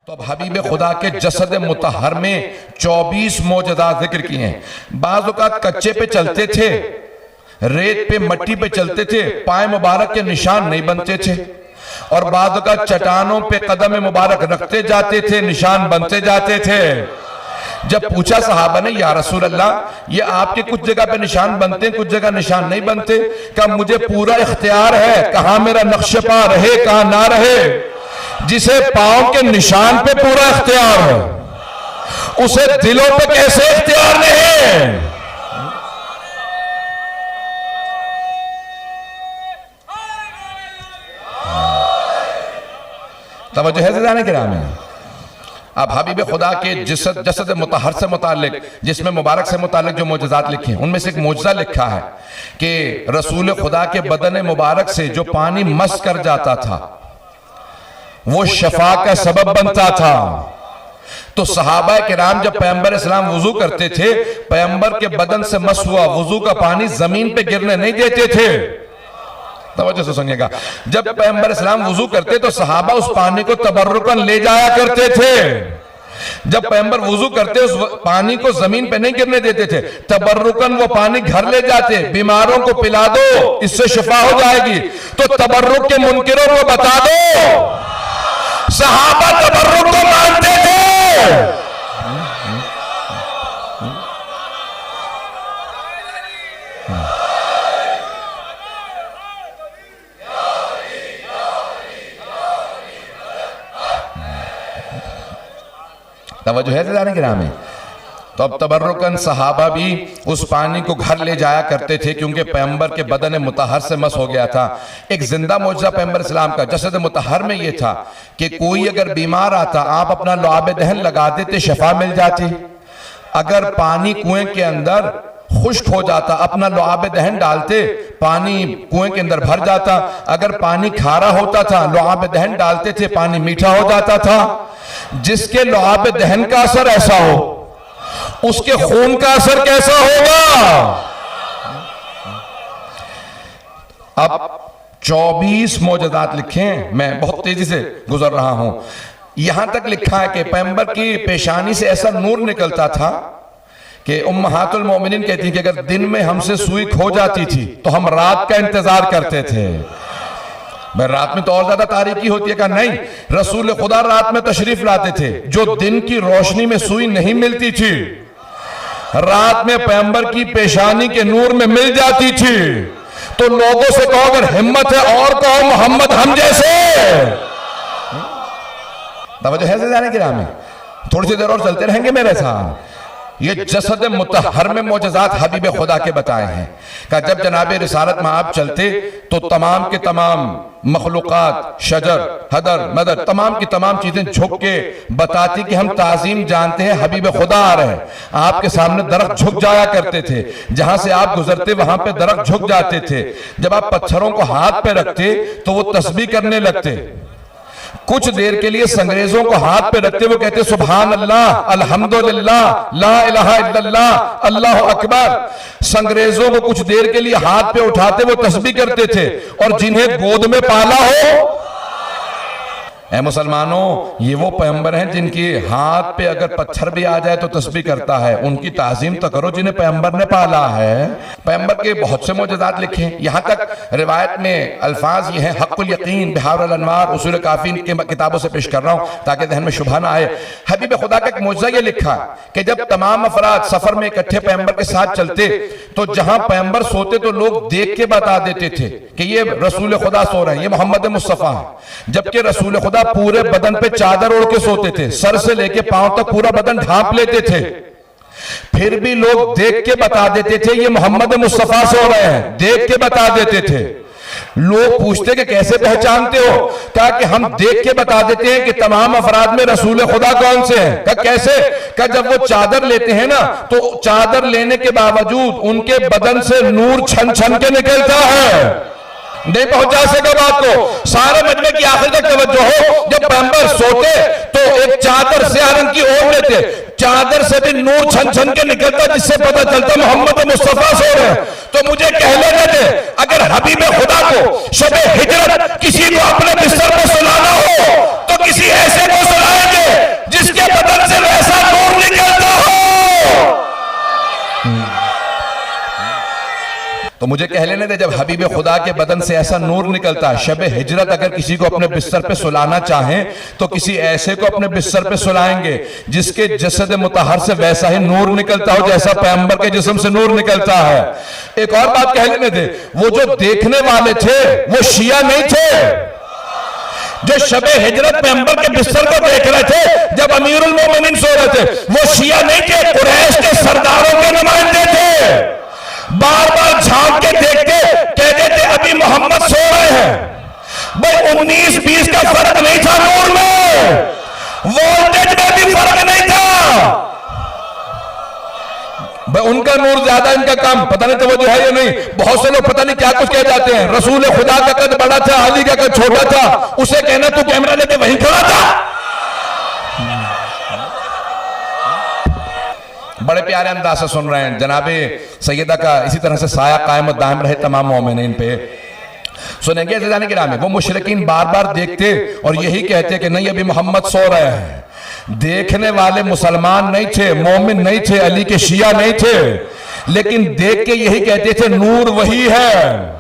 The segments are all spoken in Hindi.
तो अब हबीब खुदा के जसद मुतहर में 24 मौजज़ात जिक्र किए हैं। बाज़ औक़ात कच्चे पे चलते थे, रेत पे मट्टी पे चलते थे, पाए मुबारक के निशान नहीं बनते थे, और बाज़ औक़ात चट्टानों पे कदम मुबारक रखते जाते थे, निशान बनते जाते थे। जब पूछा सहाबा ने, या रसूल अल्लाह, ये आपके कुछ जगह पे निशान बनते हैं, कुछ जगह निशान नहीं बनते, क्या मुझे पूरा इख्तियार है कहां मेरा नक्श पा रहे कहां ना रहे? जिसे पांव के निशान पे पूरा इख्तियार है, उसे दिलों पे कैसे इख्तियार नहीं? तवज्जो है ज़राने किराम में। अब हबीब खुदा के जसद मुतहर से मुतालिक, जिसमें मुबारक से मुतालिक जो मौजज़ात लिखे हैं, उनमें से एक मौजज़ा लिखा है कि रसूल खुदा के बदन मुबारक से जो पानी मस कर जाता था वो शफा का सबब बनता था। तो सहाबा किराम जब पैगंबर इस्लाम वुजू करते थे, पैगंबर के बदन से मस हुआ वुजू का पानी जमीन पे गिरने नहीं देते थे। तवज्जो से सुनिएगा, जब पैगंबर इस्लाम वुजू करते तो सहाबा उस पानी को तबर्रुकन ले जाया करते थे। जब पैगंबर वुजू करते उस पानी को जमीन पे नहीं गिरने देते थे, तबर्रुकन वो पानी घर ले जाते, बीमारों को पिला दो इससे शिफा हो जाएगी। तो तबर्रुक के मुनकिरों को बता दो, सहाबा तबर्रुक को मानते थे। तवज्जो है ज़राने किराम में। तो अब तबर्रुकन सहाबा भी उस पानी को घर ले जाया करते थे, क्योंकि पैगंबर के बदन मुतहर से मस हो गया था। एक जिंदा मौजज़ा पैगंबर इस्लाम का जसद मुतहर में यह था कि कोई अगर बीमार आता, आप अपना लुआब दहन लगा देते, शफा मिल जाती। अगर पानी कुएं के अंदर खुश्क हो जाता, अपना लुआब दहन डालते, पानी कुएं के अंदर भर जाता। अगर पानी खारा होता था, लुआब दहन डालते थे, पानी मीठा हो जाता था। जिसके लुआब दहन का असर ऐसा हो, उसके खून का असर कैसा होगा? अब 24 मौजज़ात लिखे हैं, मैं बहुत तेजी से गुजर रहा हूं। यहां तक लिखा है कि पैगंबर की पेशानी से ऐसा नूर निकलता था कि उम्महातुल मोमिनीन कहती कि अगर दिन में हमसे सुई खो जाती थी तो हम रात का इंतजार करते थे। भाई रात में तो और ज्यादा तारीकी होती है। का नहीं, रसूल खुदा रात में तशरीफ लाते थे। जो दिन की रोशनी में सुई नहीं मिलती थी, रात में पैगंबर की पेशानी के नूर में मिल जाती थी। तो लोगों से कहो अगर हिम्मत है और कहो मोहम्मद हम जैसे। तवज्जो है ज़राने किराम में। थोड़ी सी देर और चलते रहेंगे मेरे साथ। ये जसद मुतहर में मौजज़ात हबीब खुदा के बताए हैं कि जब जनाब रिसालत में आप चलते तो तमाम के तमाम मखलूक़ात, शजर, हदर, मदर, तमाम की तमाम चीजें झुक के बताती कि हम ताज़ीम जानते हैं, हबीब खुदा आ रहे हैं। आपके सामने दरख्त झुक जाया करते थे, जहां से आप गुजरते वहां पे दरख्त झुक जाते थे। जब आप पत्थरों को हाथ पे रखते तो वो तस्बीह करने लगते। कुछ देर के लिए संग्रेजों को हाथ पे रखते वो कहते सुभान अल्लाह, अल्हम्दुलिल्लाह, ला इलाहा इल्लल्लाह, अल्लाह अकबर। संग्रेजों को कुछ देर के लिए हाथ पे उठाते वो तस्बीह करते थे। और जिन्हें गोद में पाला हो, ऐ मुसलमानों, ये वो पैगंबर हैं जिनके हाथ पे अगर पत्थर भी आ जाए तो तस्बीह करता है। उनकी ताज़ीम तो करो जिन्हें पैगंबर ने पाला है। पैगंबर के बहुत से मौजज़ात लिखे हैं। यहां तक रिवायत में अल्फाज ये हैं, हक़्क़ुल यक़ीन, बिहारुल अनवार, उसूल काफ़ी के किताबों से पेश कर रहा हूं ताकि ज़हन में शुबहा ना आए। हबीब खुदा का एक मौजज़ा ये लिखा कि जब तमाम अफराद सफर में इकट्ठे पैगंबर के साथ चलते तो जहां पैगंबर सोते तो लोग देख के बता देते थे कि ये रसूल खुदा सो रहे हैं, ये मोहम्मद मुस्तफ़ा है। जबकि रसूल खुदा पूरे बदन पे चादर ओढ़ के सोते थे, सर से लेके पांव तक पूरा बदन ढांप लेते थे। फिर भी लोग देख के बता देते थे ये मोहम्मद मुस्तफा सो रहे हैं, देख के बता देते थे। लोग पूछते कि कैसे पहचानते हो? क्या कि हम देख के बता देते हैं कि तमाम अफराद में रसूल खुदा कौन से हैं। क्या कैसे? क्या जब वो चादर लेते हैं ना तो चादर लेने के बावजूद उनके बदन से नूर छन छन के निकलता है। नहीं पहुंचा सके बात को। सारे मजमे की आखिर तक तवज्जो हो। जब पैगंबर सोते तो एक चादर स्याह रंग की ओढ़ लेते, चादर से भी नूर छन छन के निकलता, जिससे पता चलता मोहम्मद मुस्तफा सो रहे हैं। तो मुझे कह लेने दे, अगर हबीब खुदा को शब हिजरत किसी को अपने बिस्तर पर सुलाना हो तो किसी ऐसे को सुलाएंगे तो मुझे कह लेने दे, जब हबीब खुदा के बदन से ऐसा नूर निकलता है, शब हिजरत अगर किसी को अपने बिस्तर पे सुलाना चाहें तो किसी ऐसे को अपने बिस्तर पे सुलाएंगे जिसके जसद मुतहर से वैसा ही नूर निकलता हो जैसा पैगंबर के जिस्म से नूर निकलता है। एक और बात कह लेने दे, वो जो देखने वाले थे वो शिया नहीं थे। जो शब हिजरत पैगंबर के बिस्तर को देख रहे थे जब अमीरुल मोमिनीन सो रहे थे, वो शिया नहीं थे, कुरैश के सरदारों के नुमाइंदे थे। बार बार झांक के देखते, कहते थे अभी मोहम्मद सो रहे हैं। भाई 19-20 का फर्क नहीं था नूर में, वोल्टेज में भी फर्क नहीं था। भाई उनका नूर ज्यादा, इनका कम, पता नहीं तो वो जो है या नहीं। बहुत से लोग पता नहीं क्या कुछ कह जाते हैं, रसूल खुदा का कद बड़ा था, अली का कद छोटा था, उसे कहना तू कैमरा लेके वहीं खड़ा था। बड़े प्यारे अंदाज से सुन रहे हैं जनाबे सैयदा का इसी तरह से साया कायम दायम रहे तमाम मोमिनीन पे। सुनेंगे ज़िंदगी के नाम में वो मुशरिकीन बार बार देखते और यही कहते कि नहीं अभी मोहम्मद सो रहे हैं। देखने वाले मुसलमान नहीं थे, मोमिन नहीं थे, अली के शिया नहीं थे, लेकिन देख के यही कहते थे नूर वही है।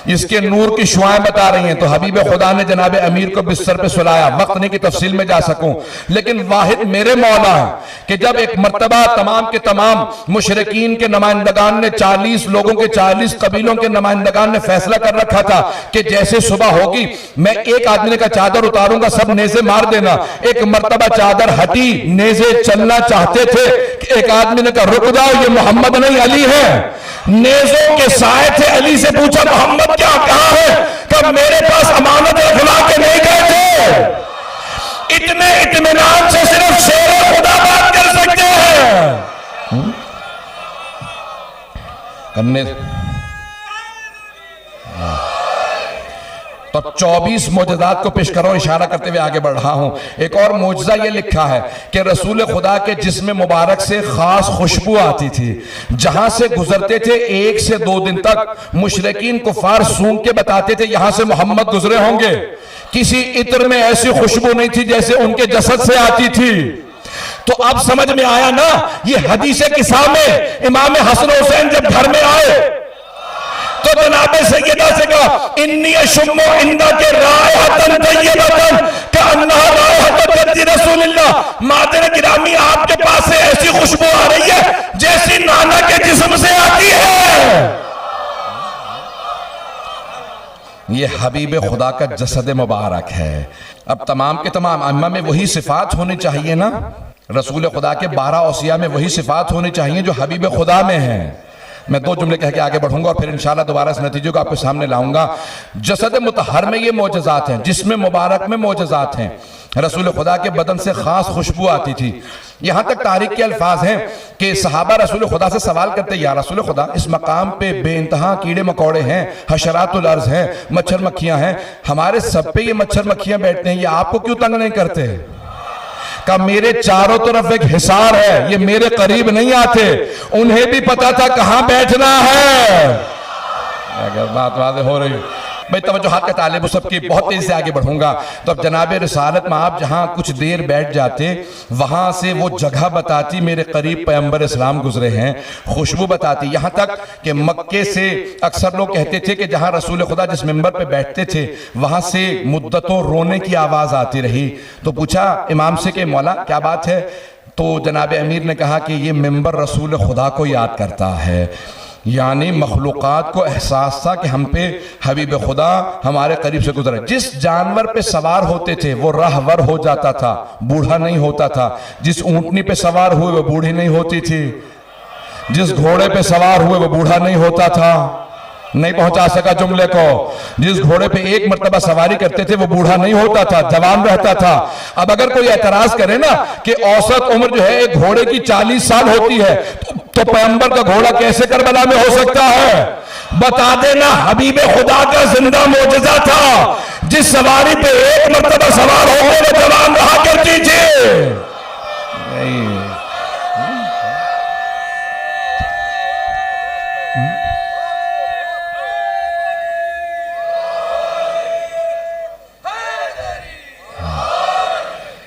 इसके नूर की शुआएं बता रही हैं। तो हबीब खुदा ने जनाब अमीर को बिस्तर पे सुलाया। वक्त नहीं कि तफसील में जा सकूं, लेकिन वाहिद मेरे मौला है कि जब एक मर्तबा तमाम के तमाम मुशरिकीन के नुमाइंदगान ने 40 लोगों के 40 कबीलों के नुमाइंदगान ने फैसला कर रखा था कि जैसे सुबह होगी मैं एक आदमी का चादर उतारूंगा, सब नेज़े मार देना। एक मर्तबा चादर हटी, नेज़े चलना चाहते थे, एक आदमी ने कहा रुक जाओ, ये मोहम्मद नहीं अली है। नेज़ों के साए थे, अली से पूछा मोहम्मद क्या कहां है? कब मेरे पास अमानत रखवा के नहीं गए थे। इतने इत्मीनान से सिर्फ शेर खुदा बात कर सकते हैं। करने तो 24 मोजज़ात को पेश करो, इशारा करते हुए आगे बढ़ रहा हूं। एक और मोजज़ा ये लिखा है कि रसूल खुदा के जिस्म मुबारक से खास खुशबू आती थी। जहां से गुजरते थे 1 से 2 दिन तक मुशरिकीन कुफार सूंघ के बताते थे यहां से मोहम्मद गुजरे होंगे। किसी इत्र में ऐसी खुशबू नहीं थी जैसे उनके जसद से आती थी। तो अब समझ में आया ना, ये हदीस किस्सा में इमाम हसन हुसैन जब घर में आए तो जनाबे सैयदा से कहा इन्नी शुम्मो इंदा के रायहतन तय्यबतन कअन्नहा रायहतु रसूलिल्लाह। मादर गिरामी आपके पास से ऐसी खुशबू आ रही है जैसी नाना के जिस्म से आती है। ये हबीब खुदा का जसद मुबारक है। अब तमाम के तमाम अम्मा में वही सिफात होनी चाहिए ना, रसूल खुदा के 12 औसिया में वही सिफात होनी चाहिए जो हबीब खुदा में है। मैं 2 जुमले कह के आगे बढ़ूंगा और फिर इंशाल्लाह दोबारा इस नतीजे को आपके सामने लाऊंगा। जसद मुतहर में ये मोजज़ात हैं, जिसमें मुबारक में मोजज़ात हैं। रसूल खुदा के बदन से खास खुशबू आती थी। यहां तक तारीख के अल्फाज हैं कि सहाबा रसूल खुदा से सवाल करते या रसूल खुदा इस मकाम पे बेइंतहा कीड़े मकोड़े हैं, हशरातुल अर्ज़ हैं, मच्छर मक्खियां हैं, हमारे सब पे ये मच्छर मक्खियां बैठते हैं, ये आपको क्यों तंग नहीं करते? का मेरे चारों तरफ एक हिसार है, ये मेरे करीब नहीं आते, उन्हें भी पता था कहां बैठना है। अगर बात वाज़ेह हो रही भाई तवज्जो हाथ का तालिब सबकी, बहुत तेजी से आगे बढ़ूंगा। तो अब जनाब रिसालत में आप जहां कुछ देर बैठ जाते वहां से वो जगह बताती मेरे करीब पैगंबर इस्लाम गुजरे हैं, खुशबू बताती। यहां तक कि मक्के से अक्सर लोग कहते थे कि जहां रसूल खुदा जिस मिंबर पे बैठते थे वहां से मुद्दतों रोने की आवाज आती रही। तो पूछा इमाम से कि मौला क्या बात है? तो जनाब अमीर ने कहा कि ये मिंबर रसूल खुदा को याद करता है, यानी मखलूक़ात को एहसास था कि हम पे हबीब खुदा हमारे करीब से गुजरा। जिस जानवर पे सवार होते थे वो राहवर हो जाता था, बूढ़ा नहीं होता था। जिस ऊंटनी पे सवार हुए वो बूढ़ी नहीं होती थी, जिस घोड़े पे सवार हुए वो बूढ़ा नहीं होता था। नहीं पहुंचा सका जुमले को। जिस घोड़े पे एक मर्तबा सवारी करते थे वो बूढ़ा नहीं होता था, जवान रहता था। अब अगर कोई एतराज करे ना कि औसत उम्र जो है एक घोड़े की 40 साल होती है तो पैगंबर का घोड़ा कैसे करबला में हो सकता है? बता देना हबीब खुदा का जिंदा मोजज़ा था, जिस सवारी पे एक मर्तबा सवार हो गए वो जवान रहा करती थी।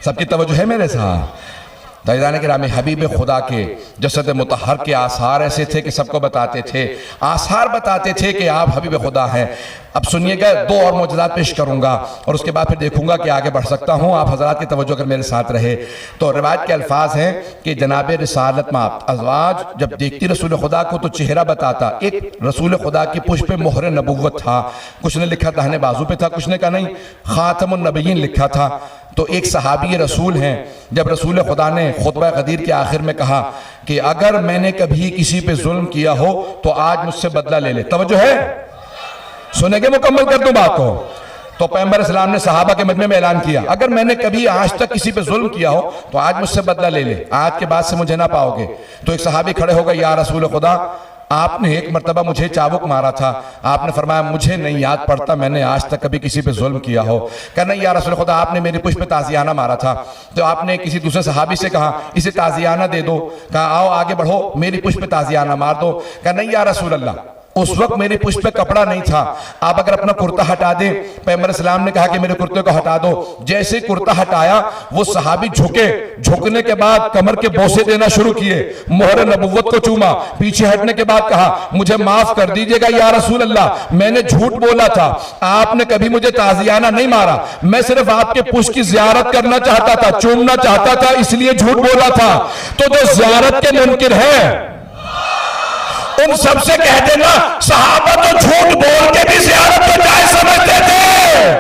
सबकी तवज्जो है मेरे साथ? ताइज़ान किराम, हबीब खुदा के जसद मुतहर के आसार ऐसे थे कि सबको बताते थे, आसार बताते थे कि आप हबीब खुदा हैं। अब सुनिएगा, दो और मौजज़ात पेश करूँगा और उसके बाद फिर देखूँगा कि आगे बढ़ सकता हूँ। आप हज़रात की तवज्जो अगर मेरे साथ रहे तो रिवायत के अल्फाज हैं कि जनाब रिसालत में अज़वाज जब देखती रसूल खुदा को तो चेहरा बताता। एक रसूल खुदा की पुष्प पे मोहर नबुव्वत था, कुछ ने लिखा दाहिने बाजू पे था, कुछ ने कहा नहीं खातमुन नबिय्यीन लिखा था। तो एक सहाबी रसूल हैं, जब रसूल खुदा ने खुतबा गदीर के आखिर में कहा कि अगर मैंने कभी किसी पे जुल्म किया हो तो आज मुझसे बदला ले ले। तवज्जो है, सुनेंगे, मुकम्मल कर दूं बात को। तो पैगंबर इस्लाम ने सहाबा के मजमे में ऐलान किया, अगर मैंने कभी आज तक किसी पे जुल्म किया हो तो आज मुझसे बदला ले ले, आज के बाद से मुझे ना पाओगे। तो एक सहाबी खड़े हो गए, या रसूल खुदा, आपने एक मरतबा मुझे चाबुक मारा था, आपने फरमाया मुझे नहीं याद पड़ता मैंने आज तक कभी किसी पे जुल्म किया हो। कहना, या रसूल खुदा, आपने मेरी पुष्प पे ताजियाना मारा था। तो आपने किसी दूसरे सहाबी से कहा इसे ताजियाना दे दो, कहा आओ आगे बढ़ो मेरी पुष्प पे ताजियाना मार दो। कहना, या रसूल अल्लाह, उस वक्त मेरी पुष्प पे कपड़ा नहीं था, आप अगर अपना कुर्ता हटा दें। पैगंबर इस्लाम ने कहा कि मेरे कुर्ते को हटा दो। जैसे कुर्ता हटाया वो सहाबी झुके, झुकने के बाद कमर के बोसे देना शुरू किए, मोहर नबुव्वत को चूमा। पीछे हटने के बाद कहा मुझे माफ कर दीजिएगा या रसूल अल्लाह, मैंने झूठ बोला था, आपने कभी मुझे ताजियाना नहीं मारा, मैं सिर्फ आपके पुष्प की जियारत करना चाहता था, चूमना चाहता था, इसलिए झूठ बोला था। तो जो जियारत के मुनकिर है उन सबसे कह देना सहाबा तो झूठ बोल के भी ज़ियारत को जायज़ समझते थे।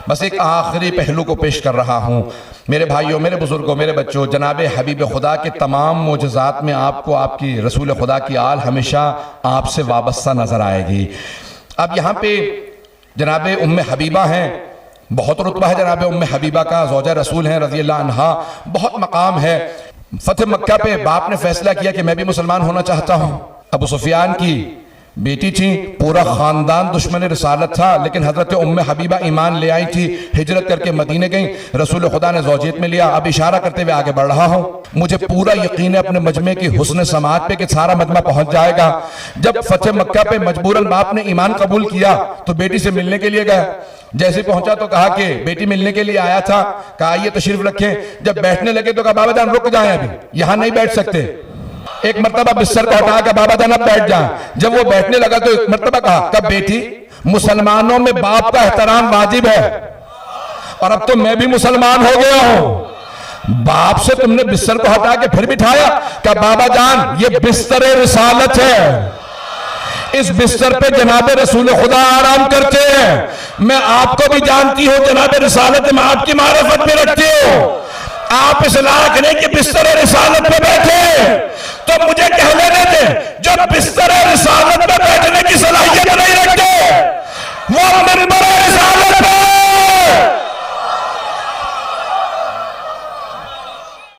बस एक आखिरी पहलू को पेश कर रहा हूं मेरे भाइयों, मेरे बुजुर्गों, मेरे बच्चों। जनाब हबीब खुदा के तमाम मोजज़ात में आपको आपकी रसूल खुदा की आल हमेशा आपसे वाबस्ता नजर आएगी। अब यहाँ पे जनाब उम्मे हबीबा हैं, बहुत रुतबा है जनाब उम्मे हबीबा का, ज़ौजा रसूल हैं रज़ी अल्लाह अन्हा, बहुत मकाम है। फतेह मक्का पे बाप ने फैसला किया कि मैं भी मुसलमान होना चाहता हूं। अबू सुफियान की बेटी थी, पूरा खानदान दुश्मन रिसालत था, लेकिन हजरत उम्मे हबीबा ईमान ले आई थी, हिजरत करके मदीने गई, रसूल खुदा ने ज़ौजियत में लिया। अब इशारा करते हुए आगे बढ़ रहा हूं, मुझे पूरा यकीन है अपने मजमे की हुस्न समात पे कि सारा मजमा पहुंच जाएगा। जब फतेह मक्का पे मजबूरन बाप ने ईमान कबूल किया तो बेटी से मिलने के लिए गया। जैसे पहुंचा तो कहा कि बेटी मिलने के लिए आया था, कहा आइए तशरीफ रखें। जब बैठने लगे तो कहा बाबा जान रुक जाएं, अभी यहां नहीं बैठ सकते। एक मर्तबा बिस्तर को हटा कर बाबा जान अब बैठ जाएं। जब वो बैठने लगा तो एक मर्तबा कहा बेटी, मुसलमानों में बाप का एहतराम वाजिब है और अब तो मैं भी मुसलमान हो गया हूं। बाप से तुमने बिस्तर को हटा के फिर बिठाया, कहा बाबा जान ये बिस्तर रिसालत है, इस बिस्तर पे जनाब रसूल खुदा आराम करते हैं। मैं आपको भी जानती हूं जनाब रिसालत में आपकी मारिफत में रखती हूं, आप इस लायक नहीं कि बिस्तर रिसालत पे बैठे, तो मुझे कह लेने दे जो बिस्तर रिसालत पे